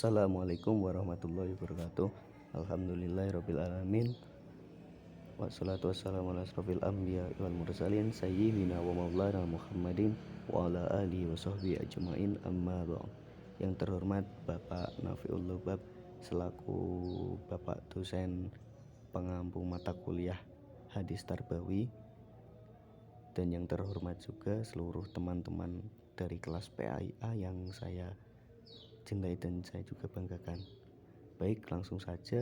Assalamualaikum warahmatullahi wabarakatuh. Alhamdulillahirabbil alamin. Wassalatu wassalamu ala asrofil anbiya wal mursalin sayyidina wa maulana Muhammadin wa ala alihi wa sahbihi ajmain, amma ba'd. Yang terhormat Bapak Nafiul Lubab selaku Bapak dosen pengampu mata kuliah hadis tarbawi, dan yang terhormat juga seluruh teman-teman dari kelas PAIA yang saya cintai dan saya juga banggakan. Baik, langsung saja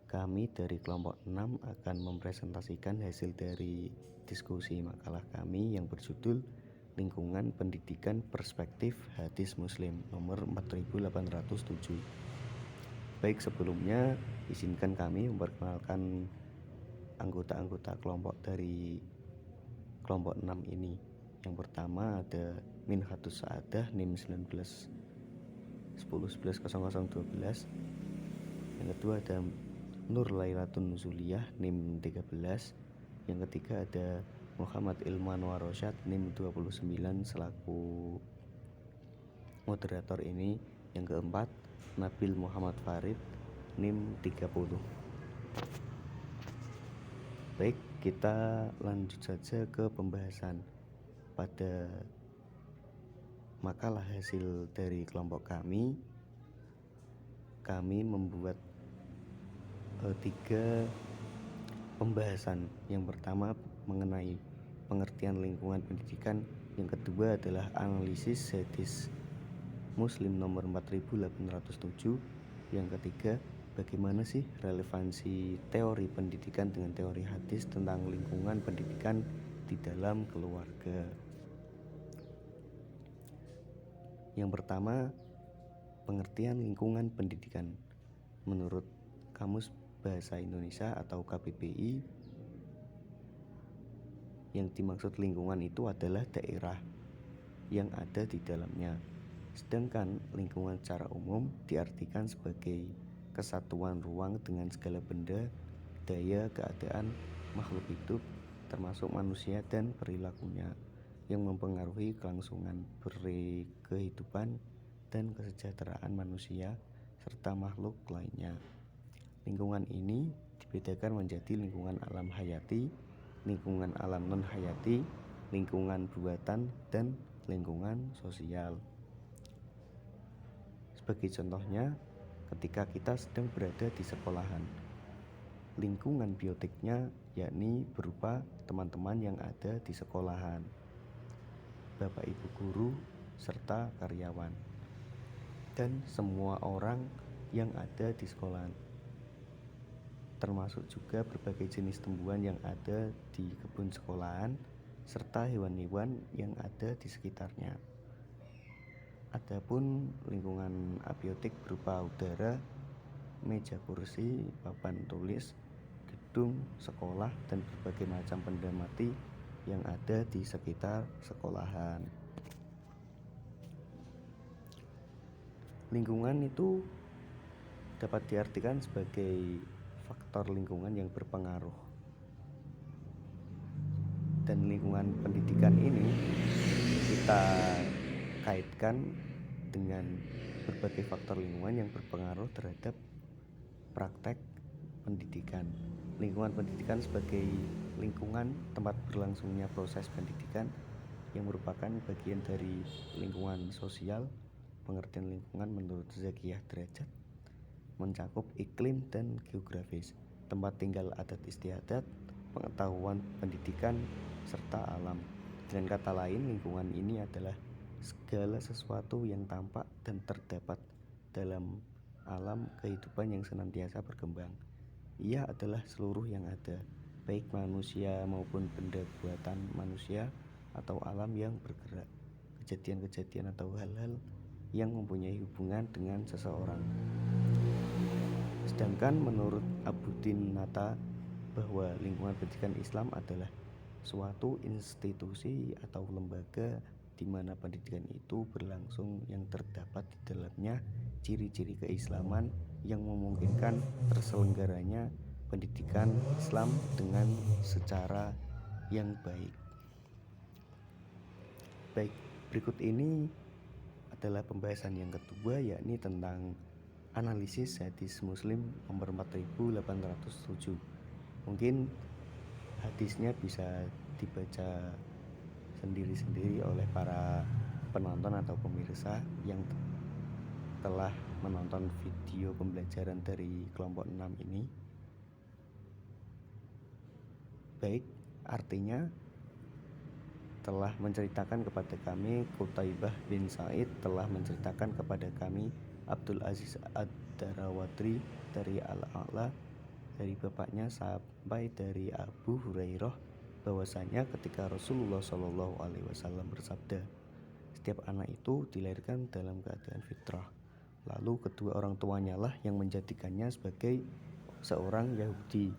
kami dari kelompok 6 akan mempresentasikan hasil dari diskusi makalah kami yang berjudul Lingkungan Pendidikan Perspektif Hadis Muslim nomor 4807. Baik, sebelumnya izinkan kami memperkenalkan anggota-anggota kelompok dari kelompok 6 ini. Yang pertama ada Minhatus Sa'adah NIM 19 10 11 0012. Yang kedua ada Nur Lailatun Nuzuliyah NIM 13. Yang ketiga ada Muhammad Ilman Warosyad NIM 29 selaku moderator ini. Yang keempat Nabil Muhammad Farid NIM 30. Baik, kita lanjut saja ke pembahasan. Pada makalah hasil dari kelompok kami membuat 3 pembahasan. Yang pertama mengenai pengertian lingkungan pendidikan, yang kedua adalah analisis hadis Muslim nomor 4807, yang ketiga bagaimana sih relevansi teori pendidikan dengan teori hadis tentang lingkungan pendidikan di dalam keluarga. Yang pertama, pengertian lingkungan pendidikan. Menurut Kamus Bahasa Indonesia atau KBBI, yang dimaksud lingkungan itu adalah daerah yang ada di dalamnya. Sedangkan lingkungan secara umum diartikan sebagai kesatuan ruang dengan segala benda, daya, keadaan, makhluk hidup, termasuk manusia dan perilakunya, yang mempengaruhi kelangsungan kehidupan dan kesejahteraan manusia serta makhluk lainnya. Lingkungan ini dibedakan menjadi lingkungan alam hayati, lingkungan alam non hayati, lingkungan buatan, dan lingkungan sosial. Sebagai contohnya, ketika kita sedang berada di sekolahan, lingkungan biotiknya yakni berupa teman-teman yang ada di sekolahan, bapak ibu guru, serta karyawan, dan semua orang yang ada di sekolahan, termasuk juga berbagai jenis tumbuhan yang ada di kebun sekolahan, serta hewan-hewan yang ada di sekitarnya. Adapun lingkungan abiotik berupa udara, meja kursi, papan tulis, gedung sekolah, dan berbagai macam benda mati yang ada di sekitar sekolahan. Lingkungan itu dapat diartikan sebagai faktor lingkungan yang berpengaruh, dan lingkungan pendidikan ini kita kaitkan dengan berbagai faktor lingkungan yang berpengaruh terhadap praktek pendidikan. Lingkungan pendidikan sebagai lingkungan tempat berlangsungnya proses pendidikan yang merupakan bagian dari lingkungan sosial. Pengertian lingkungan menurut Zakiyah Derajat mencakup iklim dan geografis, tempat tinggal adat istiadat, pengetahuan pendidikan, serta alam. Dengan kata lain, lingkungan ini adalah segala sesuatu yang tampak dan terdapat dalam alam kehidupan yang senantiasa berkembang. Ia adalah seluruh yang ada, baik manusia maupun benda buatan manusia atau alam yang bergerak, kejadian-kejadian atau hal-hal yang mempunyai hubungan dengan seseorang. Sedangkan menurut Abuddin Nata bahwa lingkungan pendidikan Islam adalah suatu institusi atau lembaga di mana pendidikan itu berlangsung yang terdapat di dalamnya ciri-ciri keislaman yang memungkinkan terselenggaranya pendidikan Islam dengan secara yang baik. Baik, berikut ini adalah pembahasan yang kedua, yakni tentang analisis hadis Muslim nomor 4807. Mungkin hadisnya bisa dibaca sendiri-sendiri oleh para penonton atau pemirsa yang telah menonton video pembelajaran dari kelompok 6 ini. Baik, artinya telah menceritakan kepada kami, Qutaibah bin Sa'id telah menceritakan kepada kami, Abdul Aziz Ad-Darawatri dari Al-A'la dari bapaknya sampai dari Abu Hurairah bahwasanya ketika Rasulullah Shallallahu Alaihi Wasallam bersabda, setiap anak itu dilahirkan dalam keadaan fitrah, lalu kedua orang tuanya lah yang menjadikannya sebagai seorang Yahudi,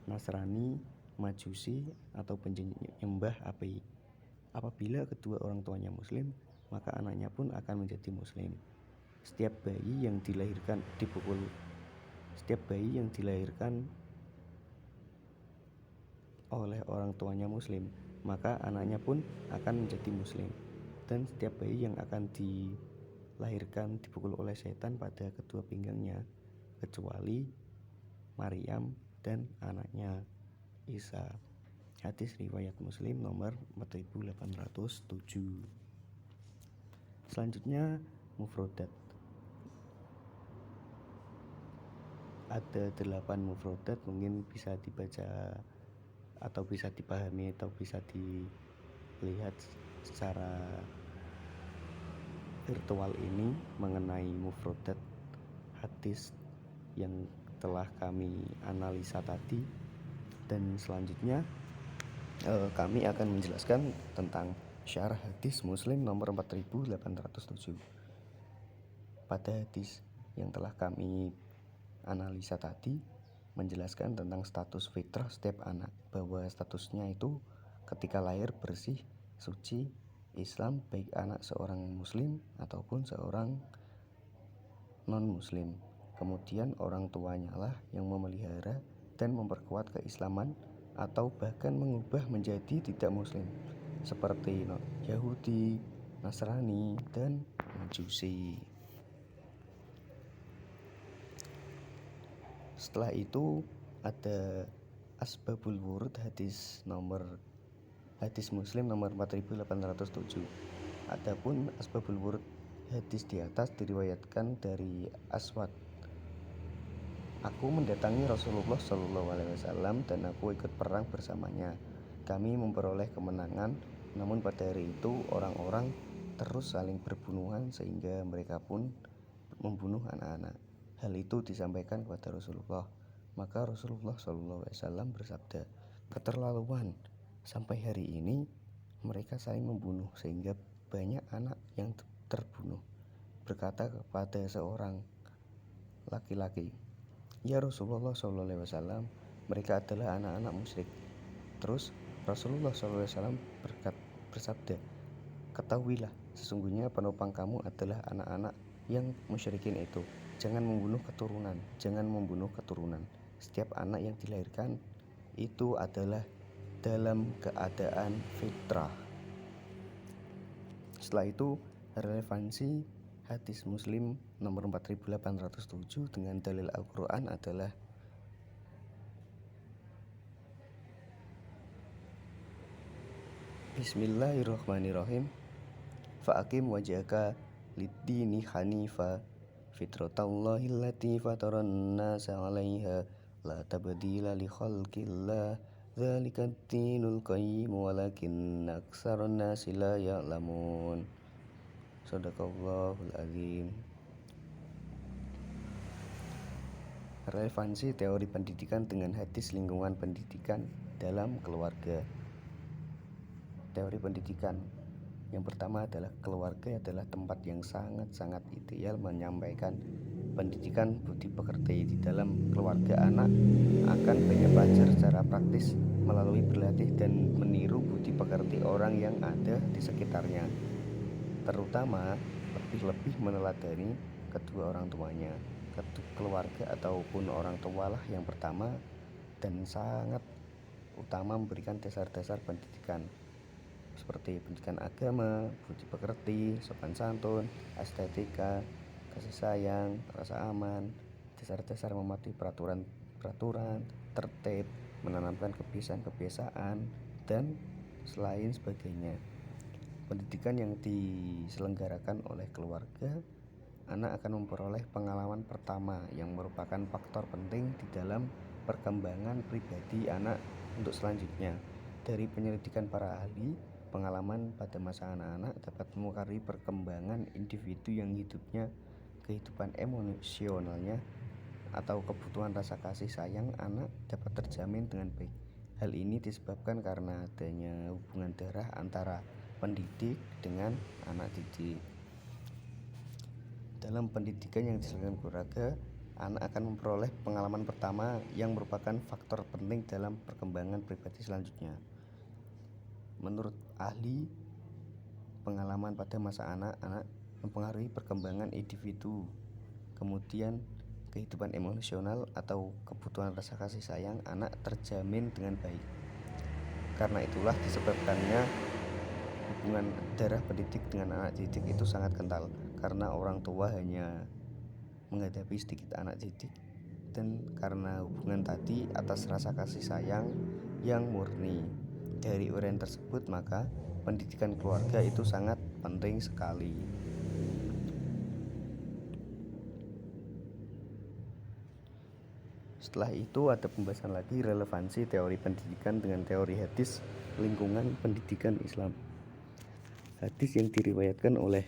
Nasrani, Majusi atau penyembah api. Apabila kedua orang tuanya Muslim, maka anaknya pun akan menjadi Muslim. Setiap bayi yang dilahirkan oleh orang tuanya Muslim, maka anaknya pun akan menjadi Muslim. Dan setiap bayi yang akan dilahirkan dipukul oleh setan pada kedua pinggangnya, kecuali Maryam dan anaknya Isa. Hadis riwayat Muslim nomor 4807. Selanjutnya mufrodat. Ada 8 mufrodat, mungkin bisa dibaca atau bisa dipahami atau bisa dilihat secara virtual ini mengenai mufrodat hadis yang telah kami analisa tadi. Dan selanjutnya kami akan menjelaskan tentang syarah hadis Muslim nomor 4807. Pada hadis yang telah kami analisa tadi menjelaskan tentang status fitrah setiap anak, bahwa statusnya itu ketika lahir bersih, suci, Islam, baik anak seorang muslim ataupun seorang non-muslim. Kemudian orang tuanya lah yang memelihara dan memperkuat keislaman atau bahkan mengubah menjadi tidak muslim, seperti Yahudi, Nasrani, dan Majusi. Setelah itu ada asbabul wurud hadis Muslim nomor 4807. Adapun asbabul wurud hadis di atas diriwayatkan dari Aswad. Aku mendatangi Rasulullah Shallallahu Alaihi Wasallam dan aku ikut perang bersamanya. Kami memperoleh kemenangan, namun pada hari itu orang-orang terus saling berbunuhan sehingga mereka pun membunuh anak-anak. Hal itu disampaikan kepada Rasulullah. Maka Rasulullah Shallallahu Alaihi Wasallam bersabda, keterlaluan, sampai hari ini mereka saling membunuh sehingga banyak anak yang terbunuh. Berkata kepada seorang laki-laki, ya Rasulullah SAW, mereka adalah anak-anak musyrik. Terus Rasulullah SAW bersabda, ketahuilah sesungguhnya penopang kamu adalah anak-anak yang musyrikin itu. Jangan membunuh keturunan. Setiap anak yang dilahirkan itu adalah dalam keadaan fitrah. Setelah itu relevansi hadis Muslim nomor 4807 dengan dalil Al-Quran adalah Bismillahirrahmanirrahim. Fa'akim wajhaka lid-dini hanifa fitratallahi allati fataran nasa 'alaiha la tabdila li khalqillah dzalika ad-dinul qayyim walakinna aktsaran nasi la ya'lamun. Shadaqallahul azim. Relevansi teori pendidikan dengan hadis lingkungan pendidikan dalam keluarga. Teori pendidikan yang pertama adalah keluarga adalah tempat yang sangat-sangat ideal menyampaikan pendidikan budi pekerti. Di dalam keluarga, anak akan banyak belajar secara praktis melalui berlatih dan meniru budi pekerti orang yang ada di sekitarnya, terutama lebih-lebih meneladani kedua orang tuanya. Keluarga ataupun orang tualah yang pertama dan sangat utama memberikan dasar-dasar pendidikan seperti pendidikan agama, budi pekerti, sopan santun, estetika, kasih sayang, rasa aman, dasar-dasar mematuhi peraturan, tertib, menanamkan kebiasaan-kebiasaan, dan selain sebagainya. Pendidikan yang diselenggarakan oleh keluarga, anak akan memperoleh pengalaman pertama yang merupakan faktor penting di dalam perkembangan pribadi anak untuk selanjutnya. Dari penyelidikan para ahli, pengalaman pada masa anak-anak dapat mempengaruhi perkembangan individu yang kehidupan emosionalnya atau kebutuhan rasa kasih sayang anak dapat terjamin dengan baik. Hal ini disebabkan karena adanya hubungan darah antara pendidik dengan anak didik. Dalam pendidikan yang diselenggarakan keluarga, anak akan memperoleh pengalaman pertama yang merupakan faktor penting dalam perkembangan pribadi selanjutnya. Menurut ahli, pengalaman pada masa anak-anak mempengaruhi perkembangan individu. Kemudian, kehidupan emosional atau kebutuhan rasa kasih sayang anak terjamin dengan baik. Karena itulah disebabkannya hubungan darah pendidik dengan anak didik itu sangat kental, karena orang tua hanya menghadapi sedikit anak didik, dan karena hubungan tadi atas rasa kasih sayang yang murni. Dari uraian tersebut, maka pendidikan keluarga itu sangat penting sekali. Setelah itu ada pembahasan lagi relevansi teori pendidikan dengan teori hadis lingkungan pendidikan Islam. Hadis yang diriwayatkan oleh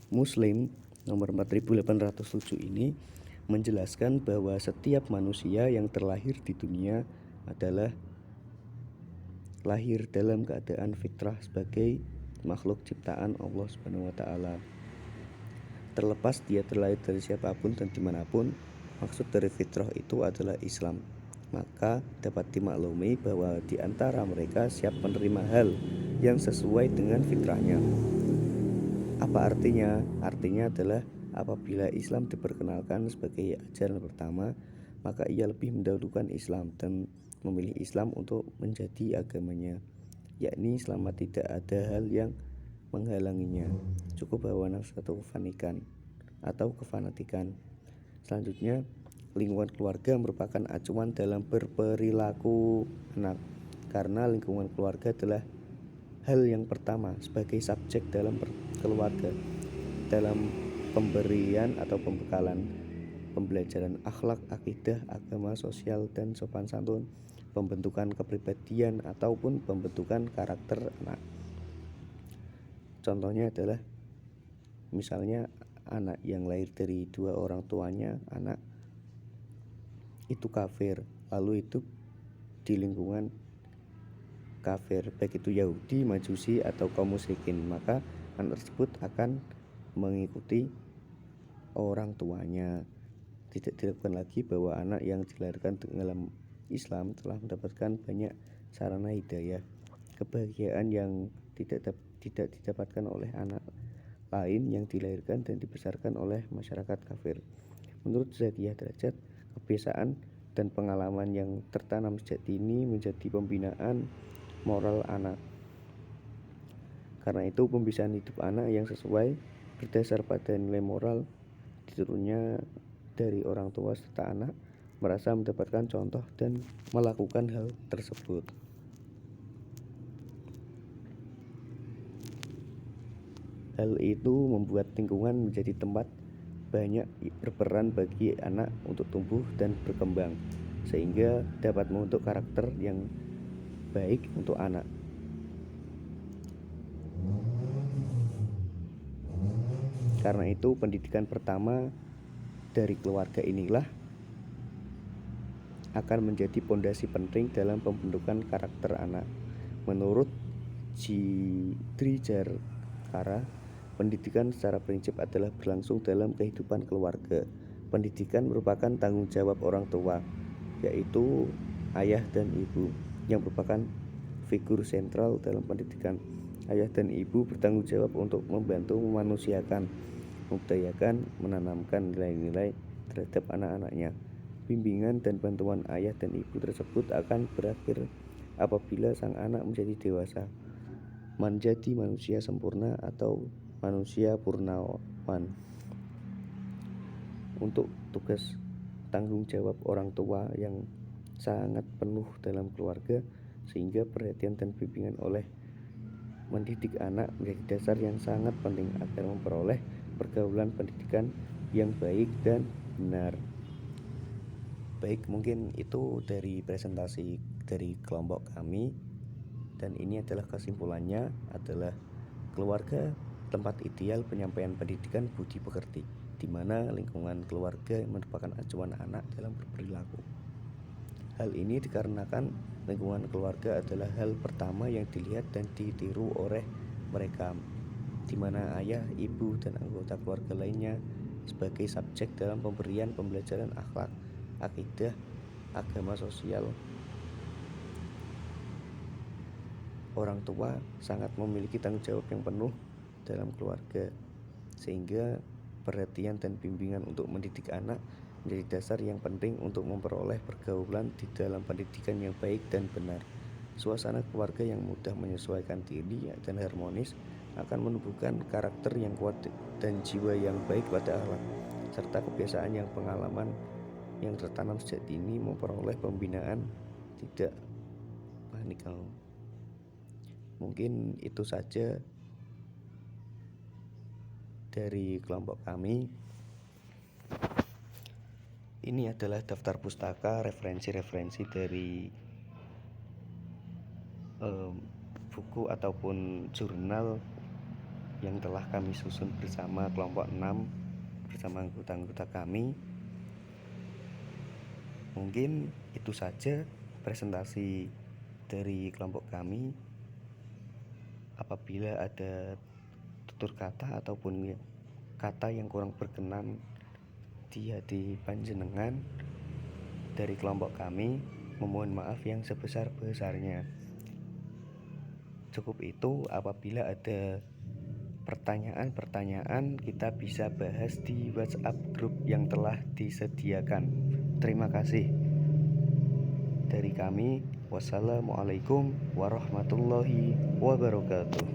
Muslim nomor 4807 ini menjelaskan bahwa setiap manusia yang terlahir di dunia adalah lahir dalam keadaan fitrah sebagai makhluk ciptaan Allah Subhanahu wa taala. Terlepas dia terlahir dari siapapun dan dimanapun, maksud dari fitrah itu adalah Islam. Maka dapat dimaklumi bahwa di antara mereka siap menerima hal yang sesuai dengan fitrahnya. Apa artinya? Artinya adalah apabila Islam diperkenalkan sebagai ajaran pertama, maka ia lebih mendahulukan Islam dan memilih Islam untuk menjadi agamanya, yakni selama tidak ada hal yang menghalanginya, cukup hawa nafsu atau kefanatikan. Selanjutnya, lingkungan keluarga merupakan acuan dalam berperilaku anak, karena lingkungan keluarga adalah hal yang pertama sebagai subjek dalam keluarga dalam pemberian atau pembelajaran akhlak, akidah, agama, sosial, dan sopan santun, pembentukan kepribadian ataupun pembentukan karakter anak. Contohnya adalah misalnya anak yang lahir dari dua orang tuanya, anak itu kafir, lalu itu di lingkungan kafir, baik itu Yahudi, Majusi, atau kaum musyrikin, maka anak tersebut akan mengikuti orang tuanya. Tidak dilakukan lagi bahwa anak yang dilahirkan dalam Islam telah mendapatkan banyak sarana hidayah, kebahagiaan yang tidak didapatkan oleh anak lain yang dilahirkan dan dibesarkan oleh masyarakat kafir. Menurut Zakiyah Derajat, kebiasaan dan pengalaman yang tertanam sejak dini menjadi pembinaan moral anak. Karena itu pembiasaan hidup anak yang sesuai berdasar pada nilai moral diturunnya dari orang tua serta anak merasa mendapatkan contoh dan melakukan hal tersebut. Hal itu membuat lingkungan menjadi tempat banyak berperan bagi anak untuk tumbuh dan berkembang, sehingga dapat membentuk karakter yang baik untuk anak. Karena itu pendidikan pertama dari keluarga inilah akan menjadi pondasi penting dalam pembentukan karakter anak. Menurut Drijara, pendidikan secara prinsip adalah berlangsung dalam kehidupan keluarga. Pendidikan merupakan tanggung jawab orang tua, yaitu ayah dan ibu, yang merupakan figur sentral dalam pendidikan. Ayah dan ibu bertanggung jawab untuk membantu memanusiakan, membudayakan, menanamkan nilai-nilai terhadap anak-anaknya. Bimbingan dan bantuan ayah dan ibu tersebut akan berakhir apabila sang anak menjadi dewasa, menjadi manusia sempurna atau manusia purnawan. untuk tugas tanggung jawab orang tua yang sangat penuh dalam keluarga, sehingga perhatian dan bimbingan oleh mendidik anak menjadi dasar yang sangat penting agar memperoleh pergaulan pendidikan yang baik dan benar. Baik, mungkin itu dari presentasi dari kelompok kami, dan ini adalah kesimpulannya adalah keluarga tempat ideal penyampaian pendidikan budi pekerti, di mana lingkungan keluarga merupakan acuan anak dalam berperilaku. Hal ini dikarenakan lingkungan keluarga adalah hal pertama yang dilihat dan ditiru oleh mereka, di mana ayah, ibu, dan anggota keluarga lainnya sebagai subjek dalam pemberian pembelajaran akhlak, akidah, agama, sosial. Orang tua sangat memiliki tanggung jawab yang penuh dalam keluarga, sehingga perhatian dan bimbingan untuk mendidik anak menjadi dasar yang penting untuk memperoleh pergaulan di dalam pendidikan yang baik dan benar. Suasana keluarga yang mudah menyesuaikan diri dan harmonis akan menumbuhkan karakter yang kuat dan jiwa yang baik pada akhlak, serta kebiasaan yang pengalaman yang tertanam sejak dini memperoleh pembinaan tidak panikal. Mungkin itu saja dari kelompok kami. Ini adalah daftar pustaka referensi-referensi dari buku ataupun jurnal yang telah kami susun bersama kelompok 6 bersama anggota-anggota kami. Mungkin itu saja presentasi dari kelompok kami. Apabila ada tutur kata ataupun kata yang kurang berkenan di hati panjenengan dari kelompok kami, memohon maaf yang sebesar-besarnya. Cukup itu. Apabila ada pertanyaan-pertanyaan, kita bisa bahas di WhatsApp grup yang telah disediakan. Terima kasih. Dari kami, wassalamualaikum warahmatullahi wabarakatuh.